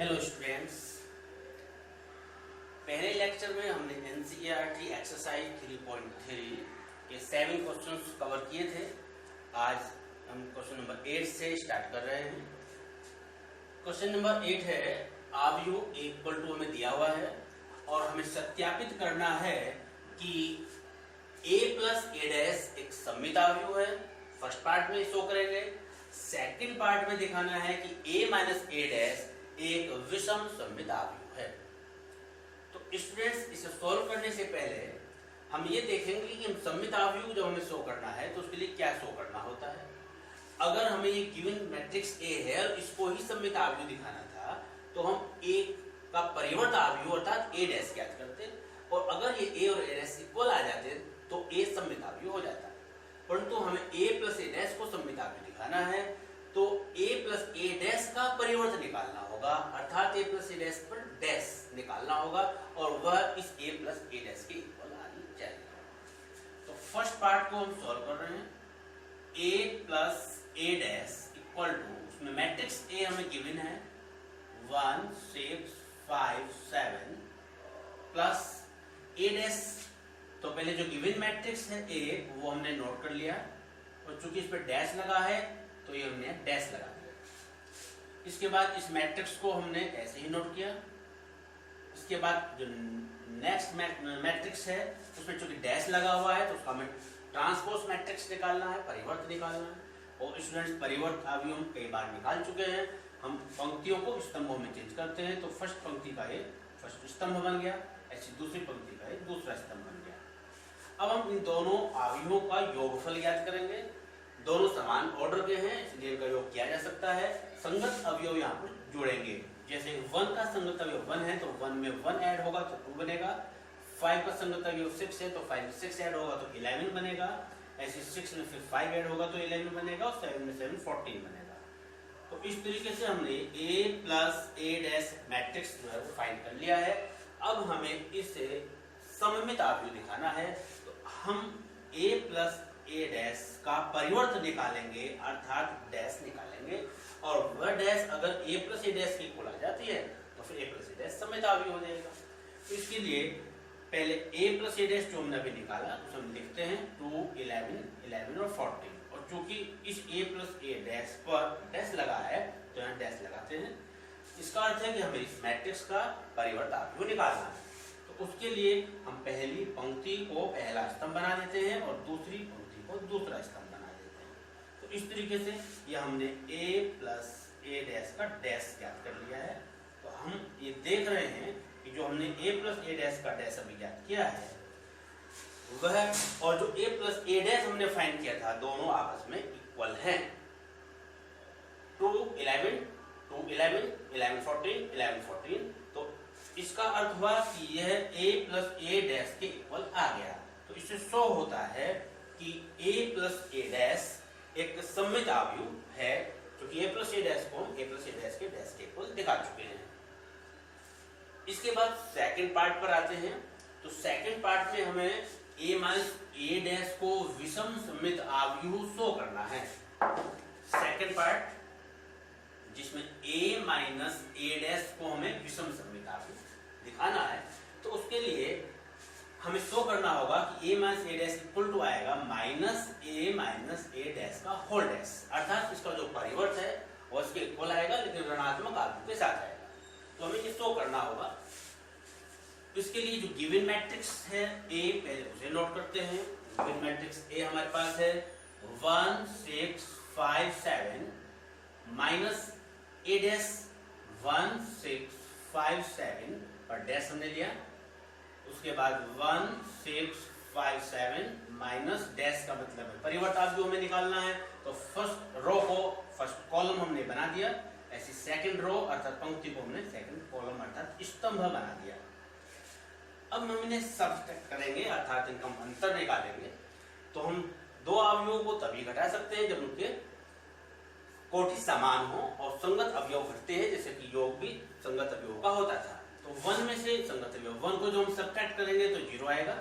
Hello students, पहले lecture में हमने एनसीईआरटी एक्सरसाइज 3.3 के 7 क्वेश्चंस कवर किए थे। आज हम क्वेश्चन नंबर 8 से स्टार्ट कर रहे हैं। क्वेश्चन नंबर 8 है, आव्यूह इक्वल टू हमें दिया हुआ है और हमें सत्यापित करना है कि a प्लस ए डैश एक सममित आव्यूह है। फर्स्ट पार्ट में शो करेंगे। सेकंड पार्ट में दिखाना है कि a माइनस ए डैश एक विषम सममित आव्यूह है। तो स्टूडेंट्स, इसे सॉल्व करने से पहले हम ये देखेंगे कि हम सममित आव्यूह जब हमें शो करना है तो उसके लिए क्या शो करना होता है। अगर हमें ये गिवन मैट्रिक्स A है और इसको ही सममित आव्यूह दिखाना था तो हम A का परिवर्त आव्यूह अर्थात A डैश ज्ञात करते, और अगर ये A और A डैश इक्वल आ जाते तो A सममित आव्यूह हो जाता। परंतु हमें A प्लस ए डैश को सममित आव्यूह दिखाना है तो A प्लस ए डैश का परिवर्त निकालना होगा, अर्थात A प्लस ए डैश पर डैश निकालना होगा और वह इस A प्लस ए डैश के इक्वल आनी चाहिए। तो फर्स्ट पार्ट को हम सॉल्व कर रहे हैं। A plus A dash equal to, उसमें मैट्रिक्स A हमें गिवन है 1 6 5 7 प्लस ए डैश। तो पहले जो गिवन मैट्रिक्स है A वो हमने नोट कर लिया और चूंकि इस पर डैश लगा है तो ये हमने डैश लगा दिया। इसके बाद इस मैट्रिक्स को हमने ऐसे ही नोट किया। इसके बाद जो नेक्स्ट मैट्रिक्स है उसमें चूंकि डैश लगा हुआ है तो उसका हमें ट्रांसपोज मैट्रिक्स निकालना है, परिवर्त निकालना है। और स्टूडेंट्स, परिवर्त अभी हम कई बार निकाल चुके हैं। हम पंक्तियों को स्तंभों में चेंज करते हैं। तो फर्स्ट पंक्ति का ये फर्स्ट स्तंभ बन गया, ऐसी दूसरी पंक्ति का ये दूसरा स्तंभ बन गया। अब हम इन दोनों अवयवों का योगफल ज्ञात करेंगे। दोनों समान ऑर्डर के हैं इसलिए इनका योग किया जा सकता है। संगत अवयव यहाँ पर जोड़ेंगे। जैसे 1 का संगत अवयव 1 है तो 1 में 1 ऐड होगा तो 2 बनेगा। 5 का संगत अवयव 6 है तो 5 में 6 ऐड होगा तो 11 बनेगा। ऐसे 6 में फिर 5 ऐड होगा तो 11 बनेगा और 7 में 7 14 बनेगा। तो इस तरीके से हमने A plus A dash matrix जो है वो फाइंड कर लिया है। अब हमें इसे सममित आव्यूह दिखाना है तो हम A प्लस ए डैश का परिवर्त निकालेंगे, अर्थात डैश निकालेंगे, और वह डैश अगर A प्लस ए डैश की इक्वल आ जाती है तो फिर A प्लस ए डैश सममित आव्यूह हो जाएगा। तो इसके लिए पहले A प्लस ए डैश जो हमने अभी निकाला उसे हम लिखते हैं 2 11 11 और 14, और चूंकि इस A प्लस ए डैश पर डैश लगा है तो यहाँ डैश लगाते हैं। इसका अर्थ है कि हमें इस मैट्रिक्स का परिवर्त आव्यूह निकालना है। तो उसके लिए हम पहली पंक्ति को पहला स्तंभ बना देते हैं और दूसरी पंक्ति को दूसरा स्तंभ बना देते हैं। तो इस तरीके से ये हमने A प्लस ए डैश का डैश ज्ञात कर लिया है। तो हम ये देख रहे हैं कि जो हमने A प्लस ए डैश का डैश अभी ज्ञात किया है वह और जो A प्लस ए डैश हमने फाइंड किया था दोनों आपस में इक्वल हैं। 2 11 2 11 11 14 11 14। तो इसका अर्थ हुआ कि यह A प्लस ए डैश के इक्वल आ गया। तो इससे शो होता है कि A प्लस ए डैश एक सममित आव्यूह है, क्योंकि A प्लस ए डैश को हम A प्लस ए डैश के डैश के इक्वल दिखा चुके हैं। इसके बाद सेकंड पार्ट पर आते हैं। तो सेकंड पार्ट में हमें A माइनस ए डैश को विषम सममित आव्यूह शो करना है। सेकंड पार्ट जिसमें A माइनस ए डैश को हमें विषम सममित आव्यूह दिखाना है, तो उसके लिए हमें शो करना होगा कि A minus A dash equal to आएगा माइनस ए डैश का होल डैश, अर्थात इसका जो परिवर्त है वो इसके इक्वल आएगा लेकिन ऋणात्मक आव्यूह के साथ आएगा। तो हमें ये शो करना होगा। इसके लिए जो गिवन मैट्रिक्स है A, पहले उसे नोट करते हैं। गिवन मैट्रिक्स A हमारे पास है 1 6 5 7 माइनस ए डैश 1 6 5 7 पर डैश हमने लिया। उसके बाद 1 6 5 7 माइनस डैश का मतलब है परिवर्त आव्यूह हमें निकालना है। तो फर्स्ट रो को फर्स्ट कॉलम हमने बना दिया, ऐसी सेकंड रो अर्थात पंक्ति को हमने सेकंड कॉलम अर्थात स्तंभ बना दिया। अब हम इन्हें सब्ट्रैक्ट करेंगे अर्थात इनका अंतर निकालेंगे। तो हम दो अवयवों को तभी घटा सकते हैं जब उनके कोटि समान हो और संगत अवयव घटते हैं, जैसे कि योग भी संगत अवयव का होता था। तो 1 में से संगत अवयव 1 को जो हम सब्ट्रैक्ट करेंगे तो 0 आएगा।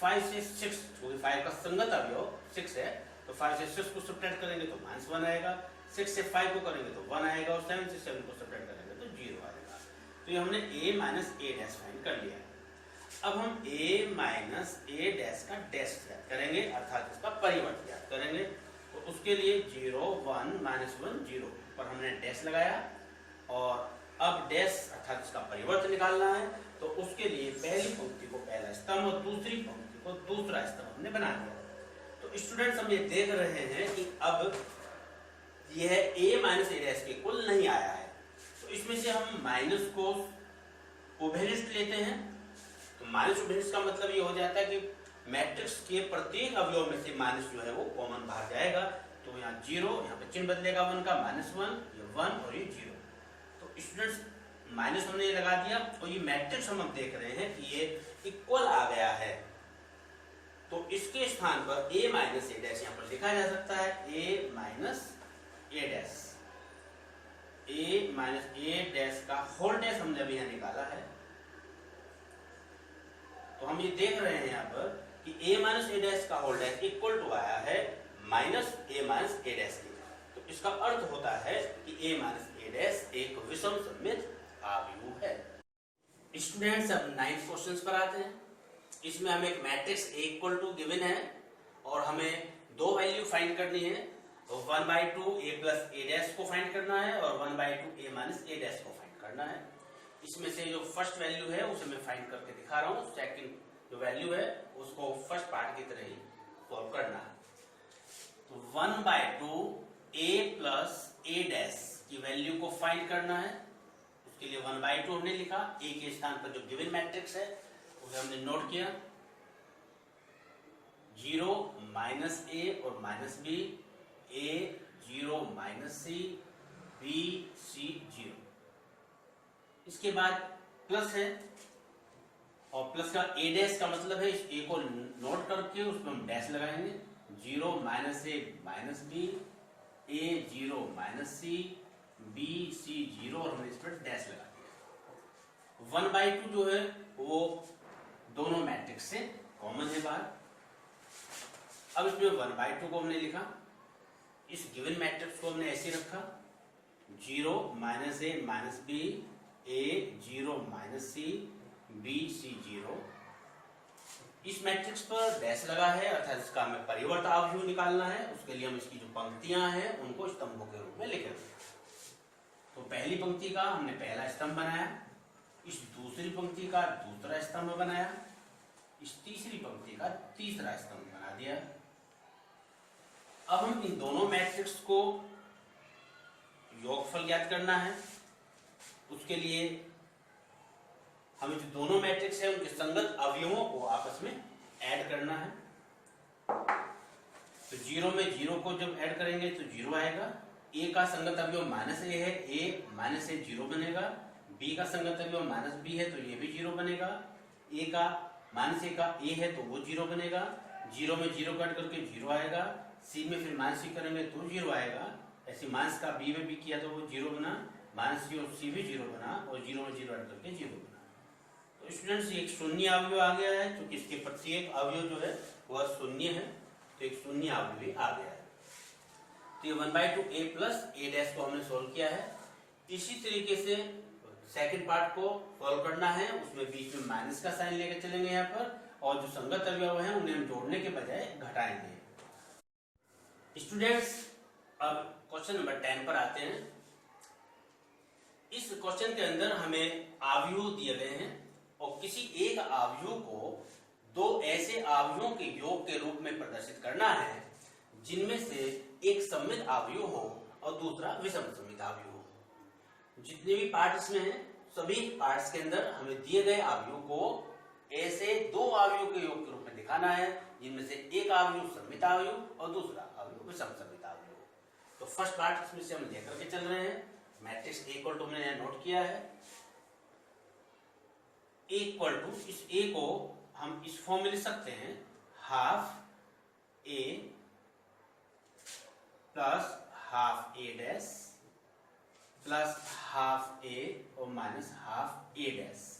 5 से 6, क्योंकि 5 का संगत अवयव 6 है तो 5 से 6 को सब्ट्रैक्ट करेंगे तो -1 आएगा। 6 से 5 को करेंगे तो 1 आएगा और 7 से 7 को सब्ट्रैक्ट करेंगे तो 0 आएगा। तो ये हमने a minus A dash find कर लिया है। अब हम a माइनस ए डैश का डैश ज्ञात करेंगे, अर्थात इसका परिवर्त ज्ञात करेंगे। तो उसके लिए 0 1 माइनस 1 0 पर हमने डैश लगाया और अब डैश अर्थात इसका परिवर्त निकालना है। तो उसके लिए पहली पंक्ति को पहला स्तंभ और दूसरी पंक्ति को दूसरा स्तंभ हमने बना दिया। तो स्टूडेंट्स हम ये देख रहे हैं कि अब यह a माइनस ए डैश के कुल नहीं आया है, तो इसमें से हम माइनस को उभयनिष्ठ लेते हैं। तो माइनस उभयनिष्ठ का मतलब ये हो जाता है कि मैट्रिक्स के प्रत्येक अवयव में से माइनस जो है वो कॉमन बाहर जाएगा। तो यहाँ 0, यहाँ पे चिन्ह बदलेगा 1 का, -1, ये 1 और ये 0। तो स्टूडेंट्स माइनस हमने लगा दिया, तो ये मैट्रिक्स हम देख रहे हैं कि ये इक्वल आ गया है। तो इसके स्थान पर a माइनस ए डैश यहाँ पर लिखा जा सकता है, a minus A dash, a minus A dash का होल डैश हमने अभी यहाँ निकाला है। तो हम ये देख रहे हैं यहाँ पर कि a माइनस ए डैश का होल डैश इक्वल टू आया है minus a minus A dash के। तो इसका अर्थ होता है कि a माइनस ए डैश एक विषम सममित अवयव है। स्टूडेंट्स अब 9th क्वेश्चन पर आते हैं। इसमें हमें एक matrix a equal to given है और हमें दो वैल्यू फाइंड करनी है। 1/2 a प्लस ए डैश को फाइंड करना है और 1/2 a माइनस ए डैश को फाइंड करना है। इसमें से जो फर्स्ट वैल्यू है उसे मैं फाइंड करके दिखा रहा हूँ। सेकंड जो वैल्यू है उसको फर्स्ट पार्ट की तरह ही सॉल्व करना है। तो 1/2 a प्लस ए डैश की वैल्यू को फाइंड करना है। उसके लिए 1/2 हमने लिखा, a के स्थान पर जो गिवन मैट्रिक्स है उसे हमने नोट किया, 0 माइनस a और minus b, a 0 minus c, b c 0। इसके बाद प्लस है और प्लस का a डैश का मतलब है इस a को नोट करके उसमें हम डैश लगाएंगे, 0 minus a minus b, a 0 minus c, b c 0 और हमने इस पर डैश लगा दिया। 1/2 जो है वो दोनों मैट्रिक्स से कॉमन है बाहर। अब इसमें 1/2 को हमने लिखा, इस गिवन मैट्रिक्स को हमने ऐसे रखा, 0 minus a minus b, a 0 minus c, b c 0। इस मैट्रिक्स पर डैश लगा है अर्थात इसका हमें परिवर्त अवयव निकालना है। उसके लिए हम इसकी जो पंक्तियां हैं उनको स्तंभों के रूप में लिखेंगे। तो पहली पंक्ति का हमने पहला स्तंभ बनाया, इस दूसरी पंक्ति का दूसरा स्तंभ बनाया, इस तीसरी पंक्ति का तीसरा स्तंभ बना दिया। अब हम इन दोनों मैट्रिक्स को योगफल ज्ञात करना है। उसके लिए हमें जो दोनों मैट्रिक्स है उनके संगत अवयवों को आपस में ऐड करना है। तो 0 में 0 को जब ऐड करेंगे तो 0 आएगा। a का संगत अवयव माइनस a है, a माइनस a 0 बनेगा। b का संगत अवयव माइनस b है तो ये भी 0 बनेगा। a का माइनस a का a है तो वो 0 बनेगा। 0 में 0 कट करके 0 आएगा। c में फिर माइनस c करेंगे तो 0 आएगा। ऐसे माइनस का b में भी किया तो वो 0 बना, माइनस c और c भी 0 बना और 0 में 0 ऐड करके 0 बना। तो स्टूडेंट्स एक शून्य अवयव आ गया है, क्योंकि इसके प्रत्येक अवयव जो है वह शून्य है, तो एक शून्य अवयव आ गया है। तो ये 1/2 a प्लस ए डैश को हमने सोल्व किया है। इसी तरीके से सेकंड पार्ट को सॉल्व करना है, उसमें बीच में माइनस का साइन लेकर चलेंगे यहाँ पर, और जो संगत अवयव हैं उन्हें हम जोड़ने के बजाय घटाएंगे। स्टूडेंट्स अब क्वेश्चन नंबर 10 पर आते हैं। इस क्वेश्चन के अंदर हमें अवयव दिए गए हैं और किसी एक अवयव को दो ऐसे अवयवों के योग के रूप में प्रदर्शित करना है जिनमें से एक सममित अवयव हो और दूसरा विषम सममित अवयव हो। जितने भी पार्ट इसमें हैं सभी पार्ट्स के अंदर हमें दिए गए अवयव को ऐसे दो अवयव के योग के रूप में दिखाना है जिनमें से एक अवयव सममित अवयव और दूसरा अवयव विषम सममित अवयव। तो फर्स्ट पार्ट इसमें से हम लेकर के चल रहे हैं। मैट्रिक्स A इक्वल टू हमने नोट किया है। A इक्वल टू इस A को हम इस फॉर्म में लिख सकते हैं, half A plus half A dash plus half A और माइनस हाफ A डैश।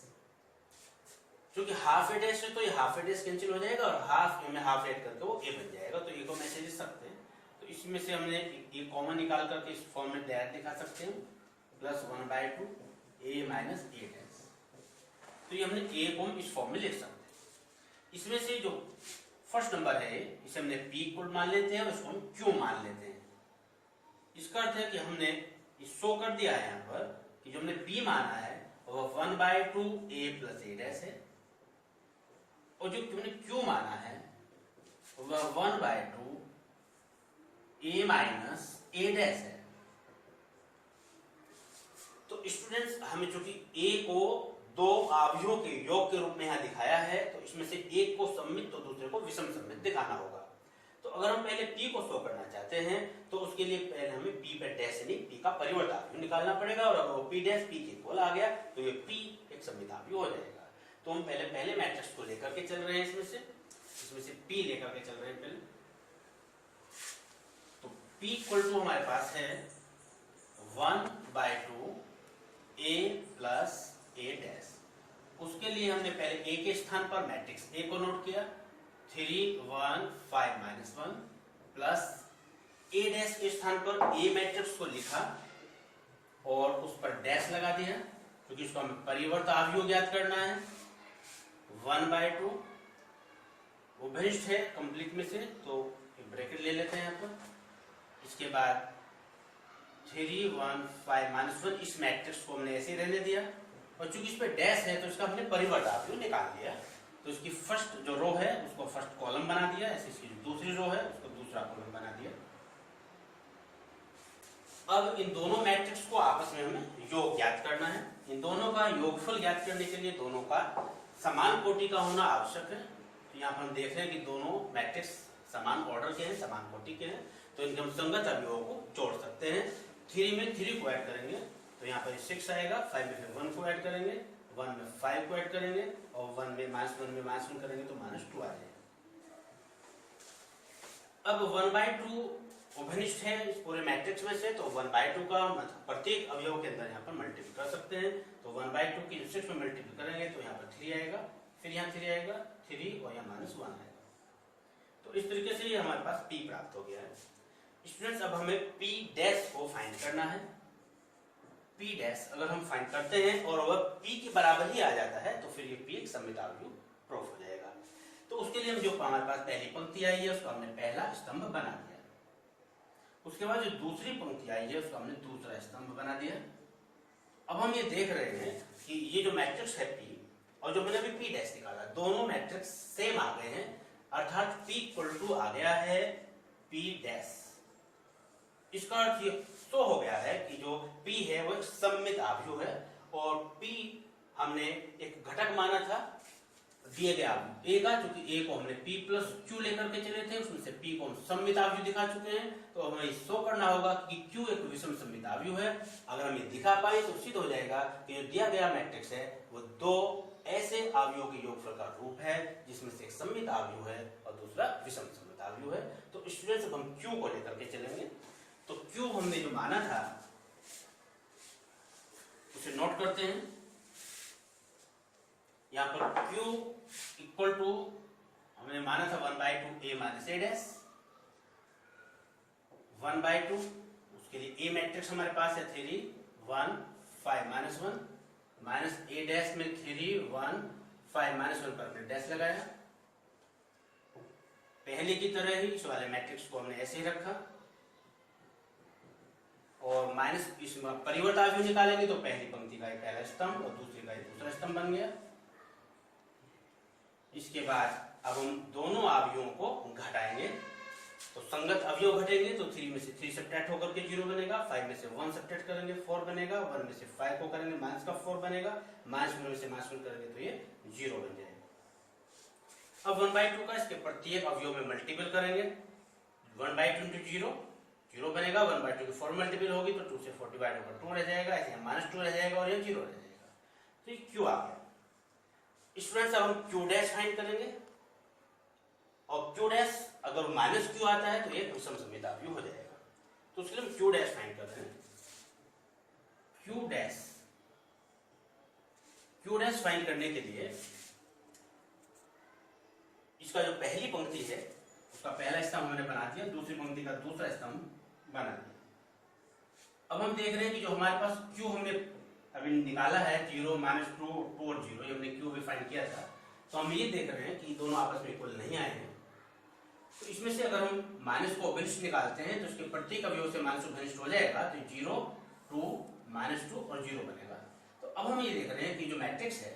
क्योंकि हाफ A डैश है तो ये हाफ A डैश कैंसिल हो जाएगा और हाफ A में हाफ ऐड करके वो A बन जाएगा। तो A को मैसेज लिख सकते हैं। तो इसमें से हमने ये कॉमन निकाल करके इस फॉर्म में डायरेक्ट दिखा सकते हैं, plus 1/2 a minus a dash. तो ये हमने a को हम इस फॉर्म में लिख सकते हैं। इसमें से जो फर्स्ट नंबर है इसे हमने p इक्वल मान लेते हैं और इसको हम q मान लेते हैं। इसका अर्थ है कि हमने शो कर दिया है यहाँ पर कि जो हमने p माना है वह 1/2 a प्लस a डैश है और जो हमने q माना है वह 1/2 a माइनस a डैश है। तो स्टूडेंट्स हमें चूंकि a को दो अवयवों के योग के रूप में यहाँ दिखाया है तो इसमें से एक को सममित तो दूसरे को विषम सममित दिखाना होगा। तो अगर हम पहले p को शो करना चाहते हैं तो उसके लिए पहले हमें p पर डैश यानी p का परिवर्त अवयव निकालना पड़ेगा और अगर वो p डैश p के इक्वल आ गया तो ये p एक सममित अवयव हो जाएगा। तो हम पहले मैट्रिक्स को लेकर के चल रहे हैं इसमें से p लेकर के चल रहे हैं पहले। तो p इक्वल टू हमारे पास है 1/2 a प्लस a डैश। उसके लिए हमने पहले a के स्थान पर मैट्रिक्स a को नोट किया 3 1 5 -1 प्लस a डैश के स्थान पर a मैट्रिक्स को लिखा और उस पर डैश लगा दिया क्योंकि इसको हमें परिवर्त अवयव ज्ञात करना है। 1/2 उभयनिष्ठ है कंप्लीट में से तो ब्रैकेट ले लेते हैं यहाँ पर। इसके बाद 3 1 5 -1 इस मैट्रिक्स को हमने ऐसे ही रहने दिया और चूंकि इस पे डैश है तो इसका हमने परिवर्त अवयव निकाल दिया। तो इसकी फर्स्ट जो रो है उसको फर्स्ट कॉलम बना दिया, ऐसे इसकी जो दूसरी रो है उसको दूसरा कॉलम बना दिया। अब इन दोनों मैट्रिक्स को आपस में हमें योग ज्ञात करना है। इन दोनों का योगफल ज्ञात करने के लिए दोनों का समान कोटि का होना आवश्यक है। तो यहाँ पर हम देख रहे हैं कि दोनों मैट्रिक्स समान ऑर्डर के हैं, समान कोटि के हैं, तो इनके हम संगत अवयवों को जोड़ सकते हैं। 3 में 3 को ऐड करेंगे तो यहाँ पर 6 आएगा, 5 में फिर 1 को ऐड करेंगे, 1 में 5 को ऐड करेंगे और 1 में -1 करेंगे तो -2 आ जाएगा। अब 1/2 उभयनिष्ठ है इस पूरे मैट्रिक्स में से, तो 1/2 का मतलब प्रत्येक अवयव के अंदर यहाँ पर मल्टीप्लाई कर सकते हैं। तो 1/2 की 6 में मल्टीप्लाई करेंगे तो यहाँ पर 3 आएगा, फिर यहाँ 3 आएगा, 3 और यहाँ -1 आएगा। तो इस तरीके से हमारे पास p प्राप्त हो गया है। स्टूडेंट्स अब हमें p डैश को फाइंड करना है। p डैश अगर हम फाइंड करते हैं और वह p के बराबर ही आ जाता है तो फिर ये p एक सममित अवयव प्रूफ हो जाएगा। तो उसके लिए हम जो हमारे पास पहली पंक्ति आई है उसका हमने पहला स्तंभ बना दिया। उसके बाद जो दूसरी पंक्ति आई है उसका हमने दूसरा स्तंभ बना दिया। अब हम ये देख रहे हैं कि ये जो मैट्रिक्स है p और जो मैंने अभी p डैश निकाला दोनों मैट्रिक्स सेम आ गए हैं, अर्थात p इक्वल टू आ गया है p डैश। इसका अर्थ ये तो हो गया है कि जो p है वो एक सममित अवयव है और p हमने एक घटक माना था दिए गए अवयव a का, क्योंकि a को हमने p प्लस q लेकर के चले थे, उसमें से p को हम सममित अवयव दिखा चुके हैं। तो हमें शो करना होगा कि q एक विषम सममित अवयव है। अगर हम ये दिखा पाए तो सिद्ध हो जाएगा कि जो दिया गया मैट्रिक्स है वो दो ऐसे अवयवों के योगफल का रूप है जिसमें से एक सममित अवयव है और दूसरा विषम सममित अवयव है। तो स्टूडेंट्स हम q को लेकर के चलेंगे। तो q हमने जो माना था उसे नोट करते हैं। यहाँ पर q इक्वल टू हमने माना था 1/2 a माइनस a डैश 1/2। उसके लिए a मैट्रिक्स हमारे पास है 3 1 5 -1 माइनस a डैश में 3 1 5 -1 पर हमने डैश लगाया। पहले की तरह ही इस वाले मैट्रिक्स को हमने ऐसे ही रखा और माइनस इस परिवर्त अवयव निकालेंगे तो पहली पंक्ति का एक पहला स्तंभ और दूसरी का एक दूसरा स्तंभ बन गया। इसके बाद अब हम दोनों अवयवों को घटाएंगे तो संगत अवयव घटेंगे तो 3 में से 3 सब्ट्रैक्ट होकर के 0 बनेगा, 5 में से 1 सब्ट्रैक्ट करेंगे 4 बनेगा, 1 में से 5 को करेंगे माइनस का 4 बनेगा, माइनस में से -1 करेंगे तो ये 0 बन जाएगा। अब 1/2 का इसके प्रत्येक अवयव में मल्टीपल करेंगे 1/2 into 0 0 बनेगा, 1/2 की 4 मल्टीपल होगी तो 2 से 4 डिवाइड होकर 2 रह जाएगा, ऐसे -2 रह जाएगा और ये 0 रह जाएगा। तो ये q आ गया। स्टूडेंट्स अब हम q डैश फाइंड करेंगे और q डैश अगर -q आता है तो ये विषम सममित अवयव हो जाएगा। तो उसके लिए हम q डैश फाइंड कर रहे हैं। q डैश फाइंड करने के लिए इसका जो पहली पंक्ति है उसका पहला स्तंभ हमने बना दिया, दूसरी पंक्ति का दूसरा स्तंभ बना दिया। अब हम देख रहे हैं कि जो हमारे पास q हमने अभी निकाला है 0 -2 2 और 0, ये हमने क्यू भी फाइंड किया था। तो हम ये देख रहे हैं कि दोनों आपस में इक्वल नहीं आए हैं। तो इसमें से अगर हम माइनस को अभिनिष्ट निकालते हैं तो उसके प्रत्येक अवयव से माइनस अभिनिष्ट हो जाएगा, तो 0 2 -2 और 0 बनेगा। तो अब हम ये देख रहे हैं कि जो मैट्रिक्स है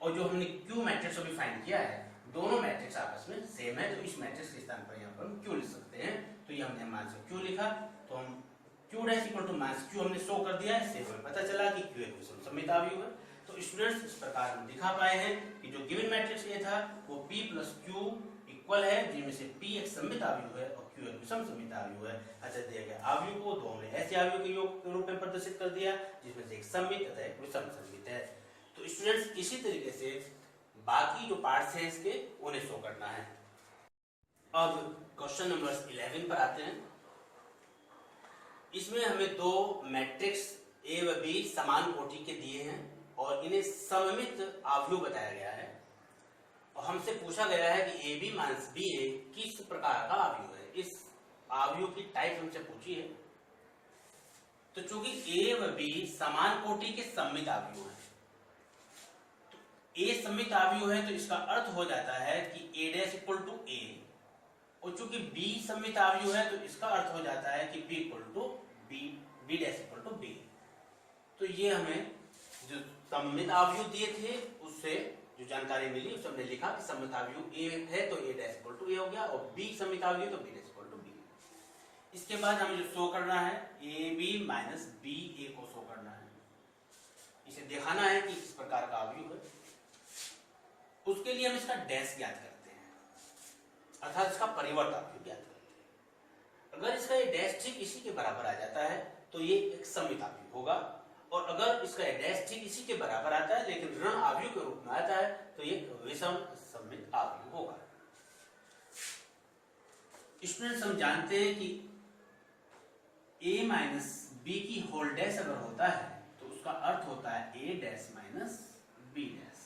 और जो हमने क्यू मैट्रिक्स अभी फाइंड किया है, दोनों मैट्रिक्स आपस में सेम है। तो इस मैट्रिक्स के स्थान पर यहाँ पर हम क्यू लिख सकते हैं। तो ये हमने मान से क्यू लिखा, तो हम Q dash equal to minus Q हमने शो कर दिया है। इससे हमें पता चला कि क्यू एक विषम सममित आव्यूह है। तो स्टूडेंट्स, इस प्रकार हम दिखा पाए हैं कि जो गिवन मैट्रिक्स ए था वो p प्लस क्यू इक्वल है, जिनमें से p एक सममित आव्यूह है और q एक विषम सममित आव्यूह है। अच्छा, दिया गया आव्यूह को दो हमने ऐसे आव्यूह के योग के रूप में प्रदर्शित कर दिया जिसमें से एक सममित तथा एक विषम सममित है। तो स्टूडेंट्स, इसी तरीके से बाकी जो पार्ट्स हैं इसके उन्हें शो करना है। अब क्वेश्चन नंबर 11 पर आते हैं। इसमें हमें दो मैट्रिक्स ए व बी समान कोटि के दिए हैं और इन्हें सममित आव्यूह बताया गया है और हमसे पूछा गया है कि ए बी माइनस बी ए किस प्रकार का आव्यूह है। इस आव्यूह की टाइप हमसे पूछी है। तो चूंकि ए व बी समान कोटि के सममित आव्यूह है, तो ए सममित आव्यूह है तो इसका अर्थ हो जाता है कि ए डैश इक्वल टू ए, और चूंकि बी सममित आव्यूह है तो इसका अर्थ हो जाता है कि B equal to B, B dash equal to B. तो ये हमें जो सममित आव्यूह दिए थे उससे जो जानकारी मिली उससे हमने लिखा कि सममित आव्यूह ए है तो A dash equal to A हो गया, और बी सममित आव्यूह तो B dash equal to B. इसके बाद हमें जो शो करना है A B minus B A को शो करना है, इसे दिखाना है कि किस प्रकार का आव्यूह है। उसके लिए हम इसका डैश ज्ञात करते हैं, अर्थात इसका परिवर्त आव्यूह ज्ञात करते हैं। अगर इसका ये डैश ठीक इसी के बराबर आ जाता है तो ये एक सममित आव्यूह होगा, और अगर इसका डैश ठीक इसी के बराबर आता है लेकिन ऋण आव्यूह के रूप में आता है तो ये विषम सममित आव्यूह होगा। स्टूडेंट्स, हम जानते हैं कि a माइनस बी की होल डैश अगर होता है तो उसका अर्थ होता है a dash minus b dash.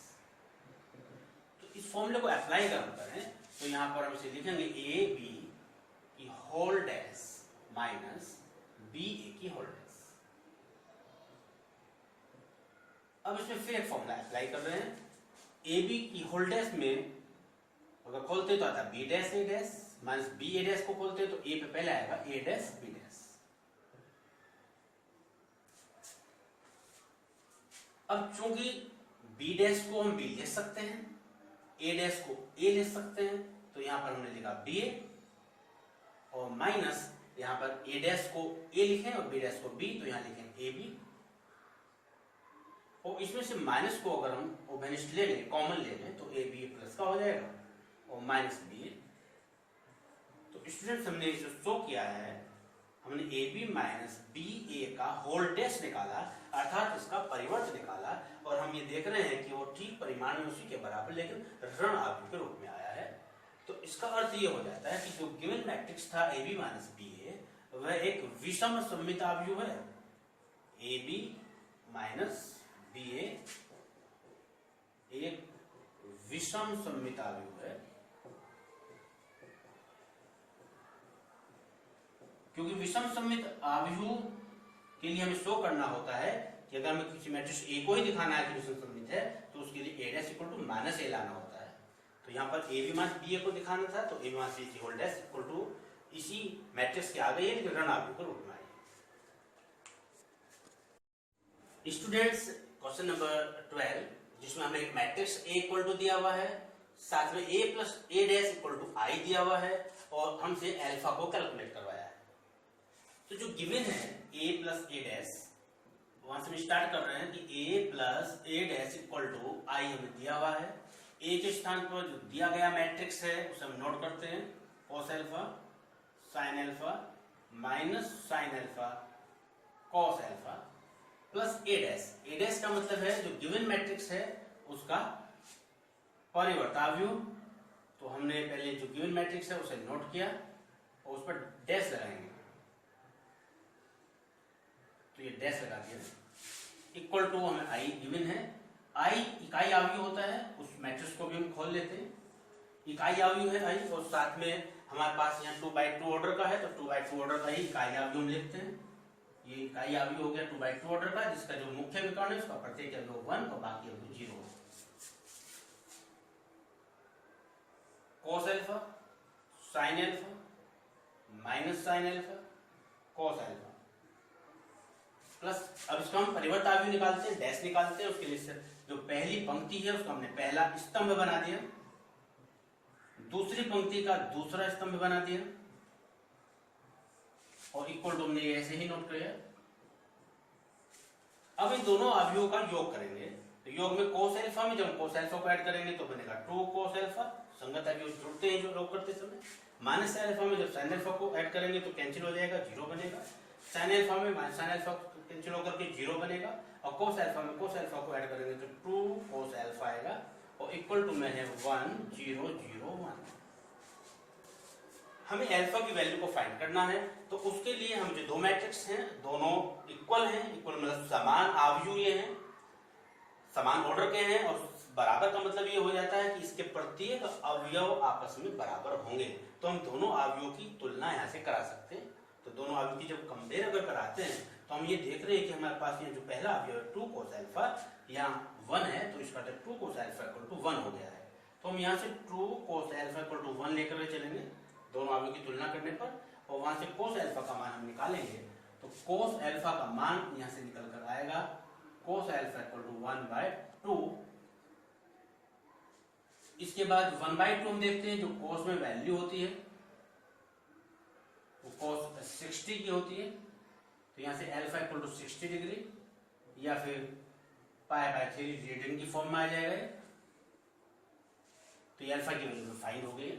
तो इस फॉर्मूले को अप्लाई करें तो यहां पर हम इसे लिखेंगे a b की whole dash minus b a की होल डैश। अब इसमें फिर एक फॉर्मूला अप्लाई कर रहे हैं। ए बी की होल डैश में अगर खोलते तो आता b dash A dash, minus B a dash को खोलते तो ए पे पहले आएगा ए डैश बी डैश। अब चूंकि बी डैश को हम बी लिख सकते हैं, ए डैश को ए लिख सकते हैं, तो यहां पर हमने लिखा बी ए, और माइनस यहां पर ए डैश को ए लिखें और बी डैश को बी, तो यहां लिखें ए बी। और इसमें से माइनस को अगर हम ओवेनिस्ट ले लें, कॉमन ले लें, तो ए बी प्लस का हो जाएगा और माइनस बी। तो स्टूडेंट्स, हमने जो शो किया है, हमने ए बी माइनस बी ए का होल डैश निकाला, अर्थात इसका परिवर्त निकाला, और हम ये देख रहे हैं कि वो ठीक परिमाण में उसी के बराबर लेकिन ऋण आव्यूह के रूप में आया है। तो इसका अर्थ ये हो जाता है कि जो गिवन मैट्रिक्स था ए बी माइनस बी ए वह एक विषम सममित आव्यूह है। ए बी माइनस बी ए एक विषम सममित आव्यूह है, क्योंकि विषम सममित आव्यूह के लिए हमें शो करना होता है कि अगर हमें किसी मैट्रिक्स ए को ही दिखाना है कि विषम सममित है तो उसके लिए ए डैश इक्वल टू माइनस ए लाना होता है। तो यहाँ पर ए बी माइनस बी ए को दिखाना था तो ए बी माइनस बी की होल डैश इक्वल टू इसी मैट्रिक्स के आगे है लेकिन ऋण आव्यूह के रूप में आई। स्टूडेंट्स, क्वेश्चन नंबर 12, जिसमें हमें एक मैट्रिक्स ए इक्वल टू दिया हुआ है, साथ में A plus A dash equal to I दिया हुआ है और हमसे अल्फा को कैलकुलेट करवाया है। तो जो गिवन है ए प्लस ए डैश, वहां से हम स्टार्ट कर रहे हैं कि A plus A dash equal to I हमें दिया हुआ है। ए के स्थान पर जो दिया गया मैट्रिक्स है उसे हम नोट करते हैं, cos alpha sine alpha minus sine alpha cos alpha plus A dash. A dash का मतलब है जो गिवन मैट्रिक्स है उसका परिवर्त आव्यूह। तो हमने पहले जो गिवन मैट्रिक्स है उसे नोट किया और उस पर डैश लगाएंगे, तो ये डैश लगा दिया। इक्वल टू हमें आई गिवन है, आई इकाई आव्यूह होता है, उस मैट्रिक्स को भी हम खोल लेते हैं। इकाई आव्यूह है आई, और साथ में हमारे पास यहाँ 2/2 ऑर्डर का है तो 2/2 ऑर्डर का ही इकाई आव्यूह हम लिखते हैं। ये इकाई अवयव हो गया 2/2 ऑर्डर का, जिसका जो मुख्य विकर्ण है उसका प्रत्येक अवयव 1 और बाकी अवयव 0। cos alpha, sin alpha, minus sin alpha, cos alpha plus, अब इसको हम परिवर्त अवयव निकालते हैं, डैश निकालते हैं। उसके लिए जो पहली पंक्ति है उसको हमने पहला स्तंभ बना दिया, दूसरी पंक्ति का दूसरा स्तंभ बना दिया और इक्वल टू हमने ऐसे ही नोट किया। अब इन दोनों अवयवों का योग करेंगे, तो योग में cos अल्फा में जब cos अल्फा को ऐड करेंगे तो बनेगा 2 cos अल्फा, संगत अवयव जुड़ते हैं जो योग करते समय। माइनस अल्फा में जब sin अल्फा को ऐड करेंगे तो कैंसिल हो जाएगा, 0 बनेगा। sin अल्फा में माइनस sin अल्फा कैंसिल होकर के 0 बनेगा और cos अल्फा में cos अल्फा को ऐड करेंगे तो 2 cos अल्फा आएगा और इक्वल टू में है 1 0 0 1। हमें अल्फा की वैल्यू को फाइंड करना है, तो उसके लिए हम जो दो मैट्रिक्स हैं दोनों इक्वल हैं, इक्वल मतलब समान आव्यूह हैं, समान ऑर्डर के हैं और बराबर का मतलब ये हो जाता है कि इसके प्रत्येक अवयव आपस में बराबर होंगे, तो हम दोनों अवयवों की तुलना यहाँ से करा सकते हैं। तो दोनों अवयव की जब कंपेयर अगर कराते हैं तो हम ये देख रहे हैं कि हमारे पास ये जो पहला अवयव है 2 cos अल्फा यहाँ 1 है, तो इसका 2 cos अल्फा इक्वल टू 1 हो गया है। तो हम यहाँ से 2 cos अल्फा इक्वल टू 1 लेकर चलेंगे दोनों अवयव की तुलना करने पर, और वहां से cos अल्फा का मान हम निकालेंगे तो cos अल्फा का मान यहाँ से निकल कर आएगा cos अल्फा इक्वल टू 1/2। इसके बाद 1/2 हम देखते हैं, जो cos में वैल्यू होती है वो cos 60 की होती है, तो यहाँ से अल्फा इक्वल टू 60 डिग्री या फिर π/3 रेडियन की फॉर्म में आ जाएगा। तो ये अल्फा की वैल्यू फाइंड हो गई है।